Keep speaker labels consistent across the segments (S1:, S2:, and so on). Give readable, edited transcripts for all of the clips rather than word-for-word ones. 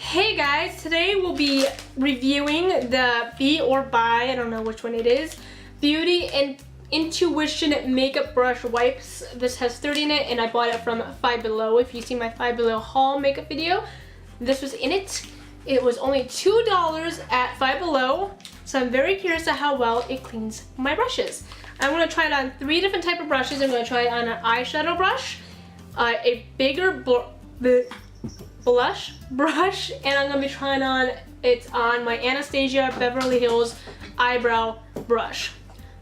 S1: Hey guys, today we'll be reviewing the Be or Buy, I don't know which one it is, Beauty and Intuition makeup brush wipes. This has 30 in it and I bought it from Five Below. If you see my Five Below haul makeup video, this was in it. It was only $2 at Five Below, so I'm very curious at how well it cleans my brushes. I'm going to try it on 3 different type of brushes. I'm going to try it on an eyeshadow brush, a bigger blush brush, and I'm going to be trying it on my Anastasia Beverly Hills eyebrow brush.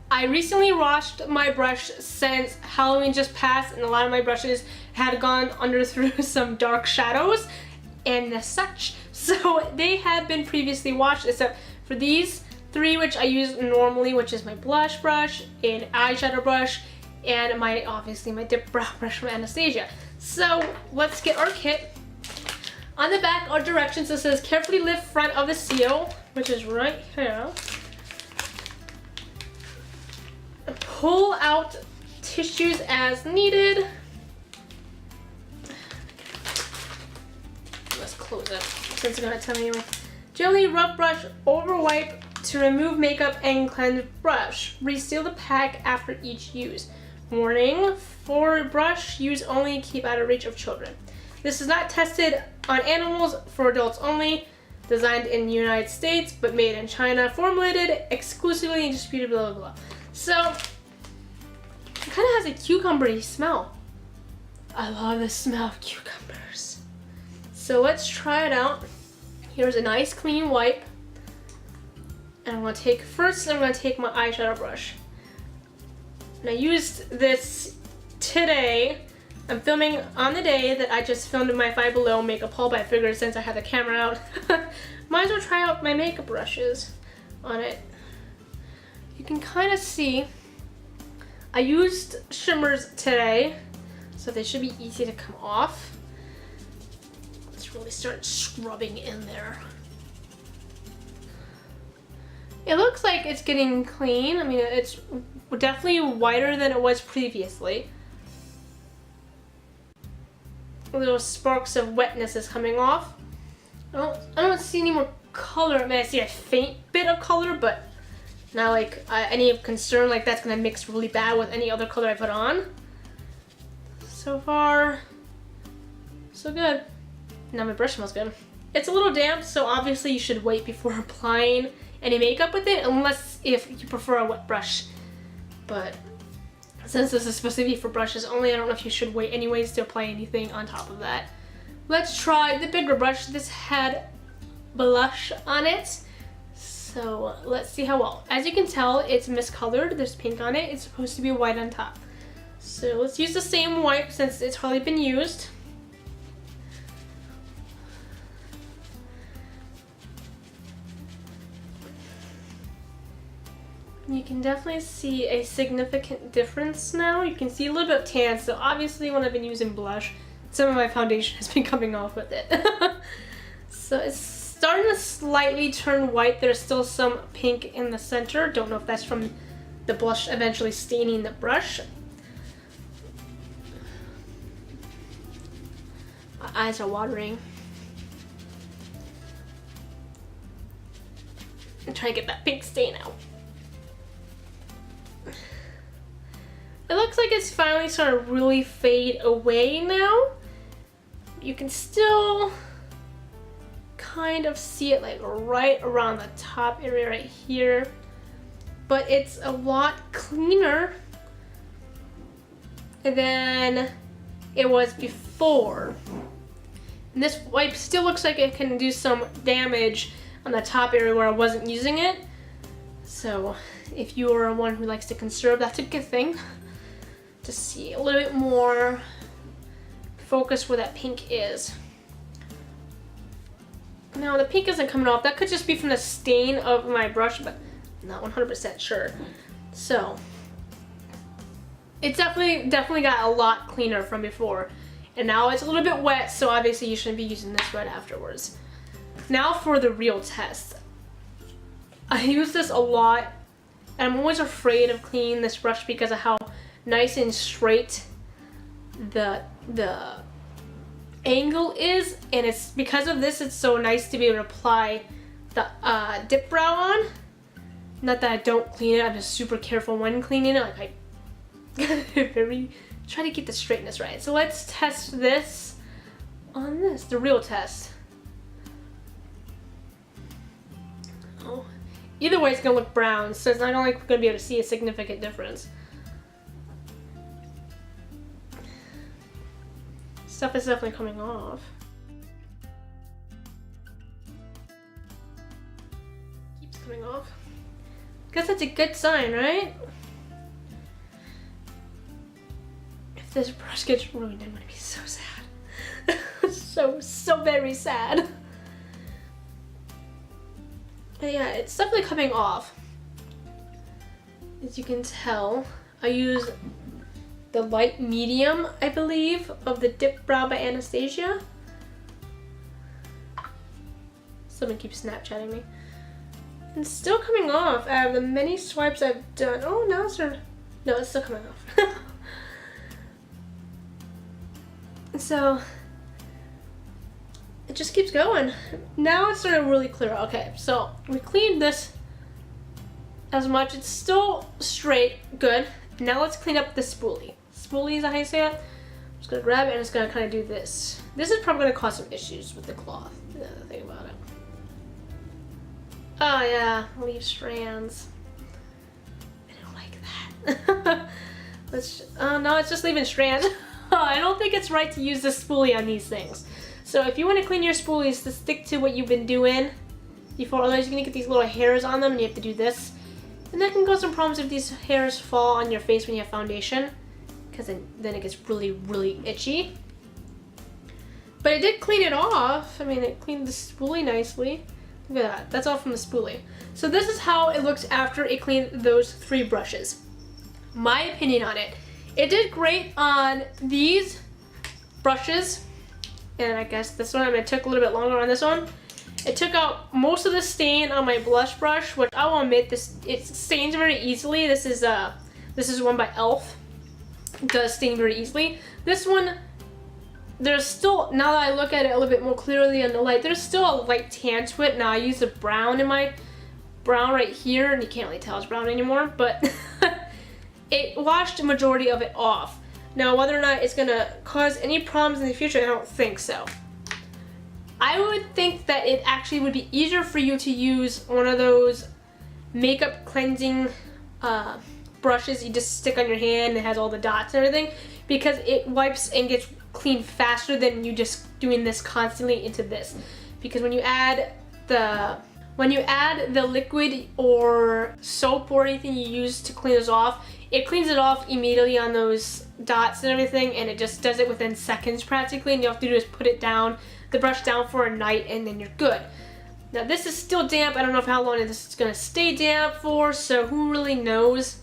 S1: I recently washed my brush since Halloween just passed, and a lot of my brushes had gone under through some dark shadows and such, so they had been previously washed except for these 3 which I use normally, which is my blush brush, an eyeshadow brush, and obviously my dip brow brush from Anastasia. So let's get our kit. On the back are directions that says carefully lift front of the seal, which is right here. Pull out tissues as needed. Let's close it since it's gonna tell me anyway. Gently rub brush over wipe to remove makeup and cleanse brush. Reseal the pack after each use. Warning, for brush use only, keep out of reach of children. This is not tested on animals, for adults only. Designed in the United States but made in China. Formulated exclusively and distributed blah blah blah. So it kind of has a cucumbery smell. I love the smell of cucumbers. So let's try it out. Here's a nice clean wipe. And I'm going to take my eyeshadow brush. And I used this today. I'm filming on the day that I just filmed my Five Below makeup haul, but I figured since I had the camera out, might as well try out my makeup brushes on it. You can kind of see I used shimmers today, so they should be easy to come off. Let's really start scrubbing in there. It looks like it's getting clean. I mean, it's definitely whiter than it was previously. Little sparks of wetness is coming off. I don't see any more color. I mean, I see a faint bit of color, but not like any of concern like that's gonna mix really bad with any other color I put on. So far, so good. Now my brush smells good. It's a little damp, so obviously you should wait before applying any makeup with it, unless if you prefer a wet brush. But since this is supposed to be for brushes only, I don't know if you should wait anyways to apply anything on top of that. Let's try the bigger brush. This had blush on it, so let's see how well. As you can tell, it's miscolored. There's pink on it. It's supposed to be white on top. So let's use the same wipe since it's already been used. You can definitely see a significant difference now. You can see a little bit of tan, so obviously when I've been using blush, some of my foundation has been coming off with it. So it's starting to slightly turn white. There's still some pink in the center. Don't know if that's from the blush eventually staining the brush. My eyes are watering. I'm trying to get that pink stain out. It looks like it's finally starting to really fade away now. You can still kind of see it like right around the top area right here, but it's a lot cleaner than it was before. And this wipe still looks like it can do some damage on the top area where I wasn't using it. So if you are one who likes to conserve, that's a good thing. To see a little bit more focus where that pink is. Now the pink isn't coming off. That could just be from the stain of my brush, but I'm not 100% sure. So it's definitely got a lot cleaner from before. And now it's a little bit wet, so obviously you shouldn't be using this right afterwards. Now for the real test. I use this a lot, and I'm always afraid of cleaning this brush because of how nice and straight the angle is, and it's because of this it's so nice to be able to apply the dip brow on. Not that I don't clean it, I'm just super careful when cleaning it. Like I try to get the straightness right. So let's test this on this, the real test. Oh, either way it's gonna look brown, so it's not like we're gonna be able to see a significant difference. Stuff is definitely coming off. Keeps coming off. Guess that's a good sign, right? If this brush gets ruined, I'm gonna be so sad. so very sad. But yeah, it's definitely coming off. As you can tell, I use the light medium, I believe, of the Dip Brow by Anastasia. Someone keeps Snapchatting me. It's still coming off out of the many swipes I've done. Oh, now it's starting. No, it's still coming off. So it just keeps going. Now it's starting to really clear. Okay, so we cleaned this as much. It's still straight, good. Now let's clean up the spoolie. Spoolie is how you say it. I'm just gonna grab it and it's gonna kind of do this. This is probably gonna cause some issues with the cloth. Now that I think about it. Oh yeah, leave strands. I don't like that. Oh no, it's just leaving strands. I don't think it's right to use the spoolie on these things. So if you want to clean your spoolies, to stick to what you've been doing before, otherwise you're gonna get these little hairs on them and you have to do this. And that can cause some problems if these hairs fall on your face when you have foundation, because then it gets really, really itchy. But it did clean it off. I mean, it cleaned the spoolie nicely. Look at that, that's all from the spoolie. So this is how it looks after it cleaned those 3 brushes. My opinion on it. It did great on these brushes, and I guess this one, I mean, it took a little bit longer on this one. It took out most of the stain on my blush brush, which I will admit, it stains very easily. This is one by e.l.f. It does stain very easily. This one, there's still, now that I look at it a little bit more clearly in the light, there's still a light tan to it. Now I use a brown in my brown right here, and you can't really tell it's brown anymore, but it washed the majority of it off. Now whether or not it's gonna cause any problems in the future, I don't think so. I would think that it actually would be easier for you to use one of those makeup cleansing brushes you just stick on your hand and has all the dots and everything, because it wipes and gets clean faster than you just doing this constantly into this. Because when you add the liquid or soap or anything you use to clean this off, it cleans it off immediately on those dots and everything, and it just does it within seconds practically, and you have to do is put it down, the brush down for a night, and then you're good. Now this is still damp. I don't know how long this is gonna stay damp for, so who really knows,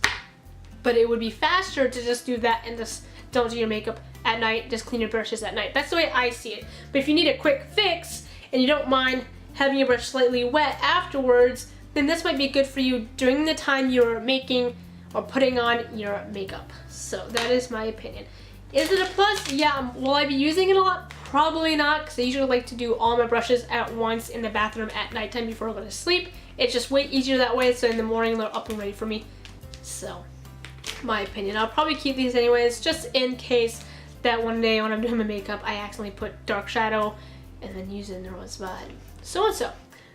S1: but it would be faster to just do that and just don't do your makeup at night, just clean your brushes at night. That's the way I see it. But if you need a quick fix and you don't mind having your brush slightly wet afterwards, then this might be good for you during the time you're making or putting on your makeup. So that is my opinion. Is it a plus? Yeah. Will I be using it a lot? Probably not, because I usually like to do all my brushes at once in the bathroom at nighttime before I go to sleep. It's just way easier that way, so in the morning they're up and ready for me. So, my opinion. I'll probably keep these anyways, just in case that one day when I'm doing my makeup, I accidentally put dark shadow and then use it in the wrong spot. So and so.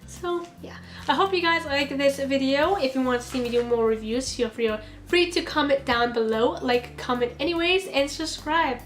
S1: So yeah, I hope you guys liked this video. If you want to see me do more reviews, feel free to comment down below, like, comment anyways, and subscribe.